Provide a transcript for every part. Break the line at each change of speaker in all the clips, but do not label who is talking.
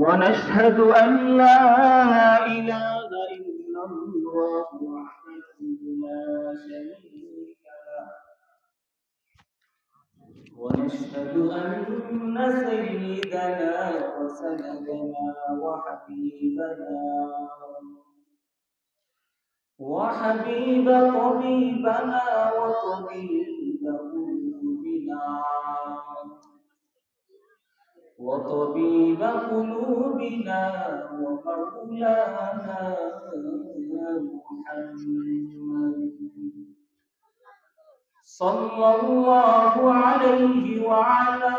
ونشهد أن لا إله إلا الله وحده لا شريك له ونشهد أن سيدنا وسندنا وحبيب طبيبنا وطبيب قلوبنا ومولانا محمد صلى الله عليه وعلى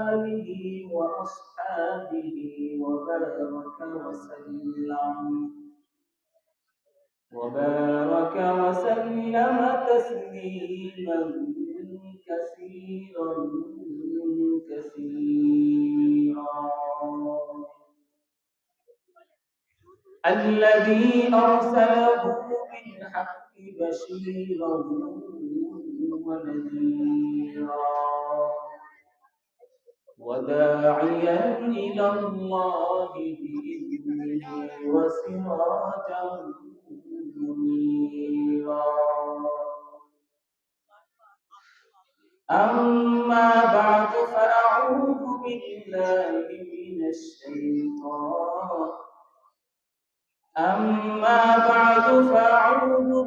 آله وأصحابه وبارك وسلم تسليما كثيرا الذي أرسله بالحق بشيرا ونذيرا وداعيا إلى الله بإذنه وسراجا منيرا أما بعد فأعوذ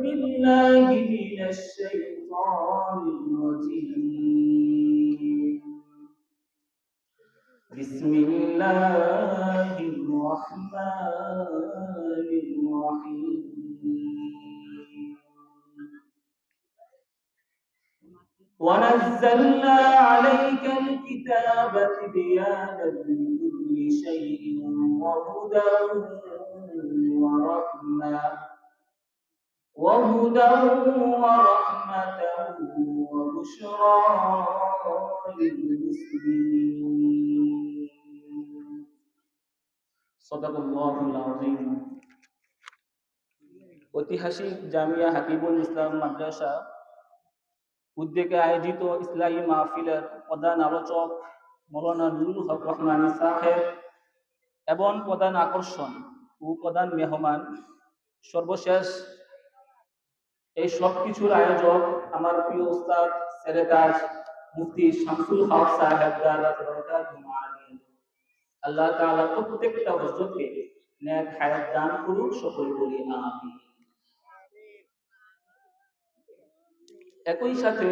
بالله من الشيطان الرجيم بسم الله الرحمن الرحيم ونزلنا عليك الكتاب تبيانا لكل شيء وهدى ورحمة وبشرى للمسلمين صدق الله العظيم ঐতিহাসিক জামিয়া হাকিবুল ইসলাম মাদ্রাসা উদ্যোগে আয়োজিত ইসলামী মাহফিলের প্রধান আলোচক মৌলানা নুরুল হক রহমানী সাহেব এবং প্রধান আকর্ষণ ও প্রধান মেহমান সর্বশেষ এই সব কিছুর আয়োজক আমার প্রিয় উস্তাদ সেরেতাজ মুফতি শামসুল হক সাহেব আল্লাহ তাআলা প্রত্যেকটা হযরতকে নেক হায়াত দান করুন, সকল বলি আমিন। একই সাথে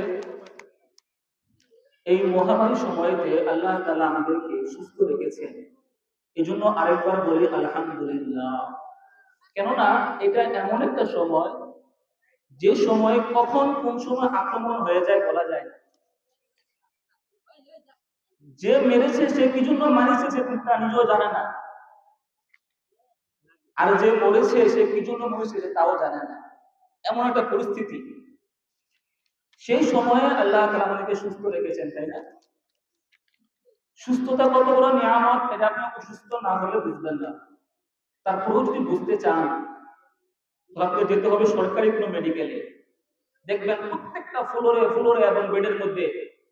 এই মহামারী সময়তে আল্লাহ তাআলা আমাদেরকে সুস্থ রেখেছেন, এজন্য আরেকবার বলি আলহামদুলিল্লাহ। কেননা এটা এমন একটা সময় যে সময় কখন কোন সময় আক্রমণ হয়ে যায় বলা যায় না। যে মেরেছে সে কি জন্য মারিছে সে তা নিজেও জানে না, আর যে মরেছে সে কি জন্য মরেছে তাও জানে না। এমন একটা পরিস্থিতি, সেই সময়ে আল্লাহ তাআলা আমাদেরকে সুস্থ রেখেছেন, তাই না? সুস্থতা কত বড় নিয়ামত, এটা আপনি অসুস্থ না হলে বুঝবেন না। তারপরেও যদি বুঝতে চান আপনাকে যেতে হবে সরকারি কোনো মেডিকেলে। দেখবেন প্রত্যেকটা ফ্লোরে এবং বেডের মধ্যে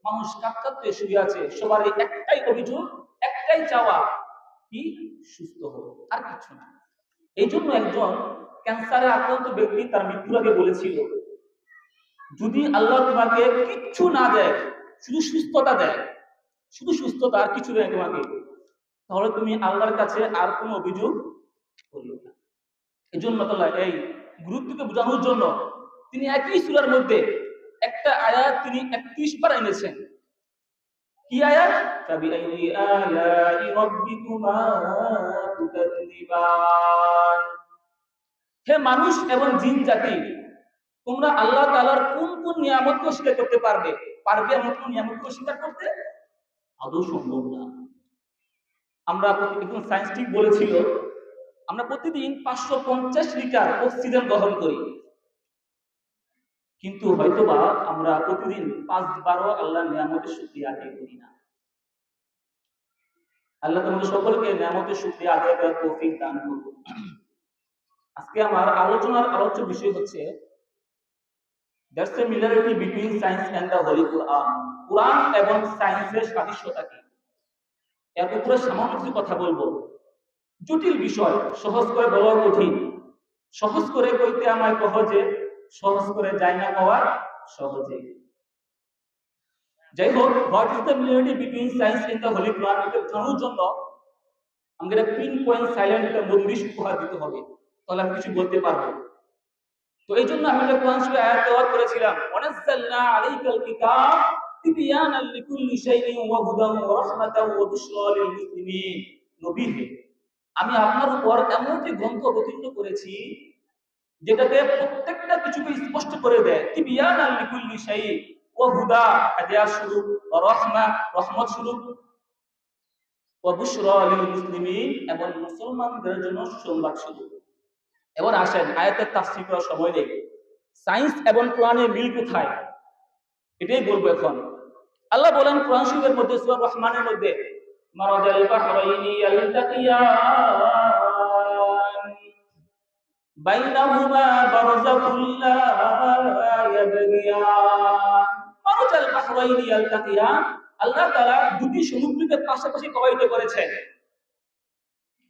মানুষ কাঁদতে শুয়ে আছে। সবার একটাই অভিযোগ, একটাই চাওয়া, কি সুস্থ হোক, আর কিছু না। এই জন্য একজন ক্যান্সারে আক্রান্ত ব্যক্তি তার মৃত্যুর আগে বলেছিল, যদি আল্লাহ তোমাকে কিচ্ছু না দেয়, শুধু সুস্থতা দেয়, শুধু সুস্থতা আর কিছু দেয় তোমাকে, তাহলে তুমি আল্লাহর কাছে আর কোনো অভিযোগ করিও না। এই জন্য এই গুরুত্বকে বোঝানোর জন্য তিনি একই সূরার মধ্যে একটা আয়াত তিনি 31 বার এনেছেন। কি আয়াত? ফাবিআইয়ি আলাই রাব্বিকুমা তুকাযযিবান। হে মানুষ এবং জিন জাতি, তোমরা আল্লাহ তাআলার কোন কোন নিয়ামতকে অস্বীকার করতে পারবে? এমন কোন নিয়ামতকে অস্বীকার করতে? আদৌ সম্ভব না। আমরা একজন সায়েন্টিস্ট বলেছিল, আমরা প্রতিদিন 550 লিটার অক্সিজেন গ্রহণ করি, কিন্তু হয়তোবা আমরা প্রতিদিন 5 বারও আল্লাহর নিয়ামতের শুকরিয়া আদায় করি না। আল্লাহ তোমাদের সকলকে নিয়ামতের শুকরিয়া আদায় করার তৌফিক দান করুন। আজকে আমার আলোচনার আলোচ্য বিষয় হচ্ছে There's a similarity between science and the Holy Quran. কোরআন এবং সায়েন্সের সাদৃশ্যতা কি? এর উপরে সামান্য কিছু কথা বলবো। জটিল বিষয়, সহজ করে বলা কঠিন। সহজ করে কইতে আমায় সহজে, সহজ করে যাই না হওয়া সহজে। যাই হোক, what is the relation between science and the holy Quran, এটা জানার জন্য আমাদের পিন পয়েন্ট সাইলেন্ট একটা মন্দির উপহার দিতে হবে, তাহলে আমি কিছু বলতে পারবো। তো এই জন্য আমি একটা কোরআন শরীফের আয়াত তেলাওয়াত করেছিলাম, ওয়ানাজ্জালনা আলাইকাল কিতাব তিবয়ানাল লিকুল্লি শাইইন ওয়া হুদান ওয়া রাহমাতান ওয়া বুশরা লিল মুসলিমিন। নবী হে, আমি আপনার উপর এমন একটি গ্রন্থ অবতীর্ণ করেছি যেটাতে প্রত্যেকটা কিছুকে স্পষ্ট করে দেয়। তিবয়ানাল লিকুল্লি শাইইন ওয়া হুদা, হাদিয়াত স্বরূপ, ওয়া রাহমা, রহমত স্বরূপ, ওয়া বুশরা লিল মুসলিমিন, এবং মুসলমানদের জন্য সুসংবাদ স্বরূপ। এবার আসেন আয়াতের তাফসীর করার সময় নেই। সায়েন্স এবং কোরআনের মিল কোথায়, এটাই বলবো এখন। আল্লাহ বলেন কোরআন শরীফের মধ্যে সূরা রহমানের মধ্যে, মারাজাল বাহরাইনি ইয়ালতাকিয়ান বাইনাহুমা বারযাখুল লা ইয়াবগিয়ান। মারাজাল বাহরাইনি ইয়ালতাকিয়ান, আল্লাহ তাআলা দুটি সমুদ্রকে পাশাপাশি প্রবাহিত করেছেন।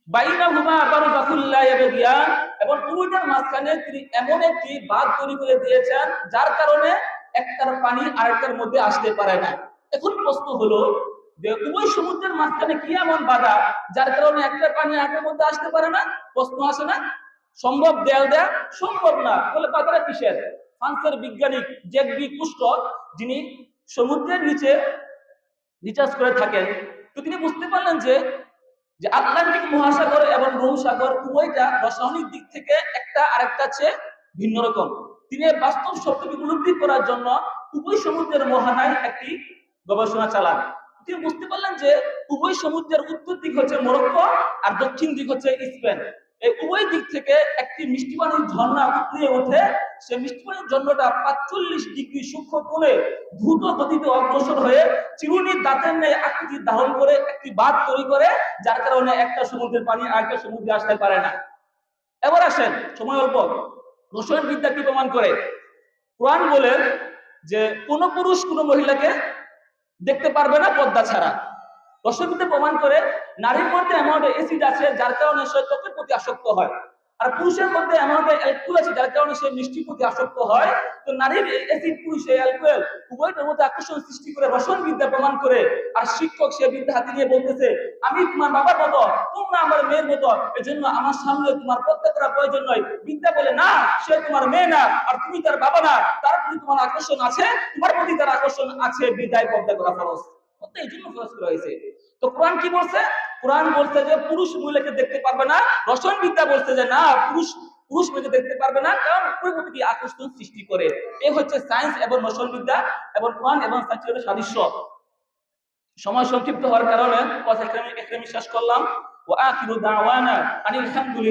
বাইনাহুমা বারযাখুল লা ইয়াবগিয়ান, এবং উভয়ের মাঝখানে তিনি এমন একটি বাঁধ তৈরি করে দিয়েছেন যার কারণে একটার পানি আরেকটার মধ্যে আসতে পারে না। এখন প্রশ্ন হলো যে উভয় সমুদ্রের মাঝখানে কি এমন বাধা যার কারণে একটা পানি আরেকটার মধ্যে আসতে পারে না? প্রশ্ন আসে না? সম্ভব দেয়াল দেয়া? সম্ভব না। তাহলে বাধাটা কিসের? ফ্রান্সের বিজ্ঞানী জ্যাক বি কুস্টো, যিনি সমুদ্রের নিচে রিসার্চ করে থাকেন, তো তিনি বুঝতে পারলেন যে আটলান্টিক মহাসাগর এবং রোম সাগর উভয়টা রাসায়নিক দিক থেকে একটা আরেকটা চেয়ে ভিন্ন রকম। তিনি বাস্তব সত্যকে উপলব্ধি করার জন্য উভয় সমুদ্রের মোহনায় একটি গবেষণা চালান। তিনি বুঝতে পারলেন যে উভয় সমুদ্রের উত্তর দিক হচ্ছে মরক্কো আর দক্ষিণ দিক হচ্ছে স্পেন। এই উভয় দিক থেকে একটি মিষ্টি পানির ঝর্ণা উপড়ে ওঠে। সেই মিষ্টি পানির ঝর্ণাটা ৪৫ ডিগ্রি সূক্ষ্ম কোণে দ্রুত গতিতে অগ্রসর হয়ে চিরুনির দাঁতের ন্যায় আকৃতি ধারণ করে একটি বাঁধ তৈরি করে, যার কারণে একটা সমুদ্রের পানি আরেকটা সমুদ্রে আসতে পারে না। এবার আসেন, সময় অল্প, রসায়ন বিদ্যা কি প্রমাণ করে? কোরআন বলে যে কোন পুরুষ কোন মহিলাকে দেখতে পারবে না পর্দা ছাড়া। রসায়নবিদ্যা প্রমাণ করে নারীর মধ্যে এমন অ্যাসিড আছে যার কারণে সে ত্বকের প্রতি আসক্ত হয়, আর পুরুষের মধ্যে এমন অ্যালকোহল আছে যার কারণে সে মিষ্টির প্রতি আসক্ত হয়। তো নারীর অ্যাসিড, পুরুষের অ্যালকোহল, উভয়ের মধ্যে আকর্ষণ সৃষ্টি করে রসায়ন বিদ্যা প্রমাণ করে। আর শিক্ষক সে বিদ্যা হাতে নিয়ে বলতেছে, আমি তোমার বাবার মতো, তোমরা আমার মেয়ের মতো, এজন্য আমার সামনে তোমার পর্দা করা প্রয়োজন নয়। বিদ্যা বলে না, সে তোমার মেয়ে না আর তুমি তার বাবা না, তার প্রতি তোমার আকর্ষণ আছে, তোমার প্রতি তার আকর্ষণ আছে, বিদ্যায় পর্দা করা ফরজ। এই জন্য ফরজ করা হয়েছে। তো কোরআন কি বলছে? কোরআন বলছে যে পুরুষ মহিলাকে দেখতে পারবে না। রসায়ন বিদ্যা বলছে যে না, পুরুষ মহিলাকে দেখতে পারবে না, কারণ উপরের প্রতি কি আকর্ষণ সৃষ্টি করে। এই হচ্ছে সায়েন্স এবং রসায়ন বিদ্যা এবং কোরআন এবং সায়েন্সের সাদৃশ্য। সময় সংক্ষিপ্ত হওয়ার কারণে কথা এখানে শেষ করলাম। ওয়া আখিরু দাওয়ানা আনিল হামদুলিল্লাহ।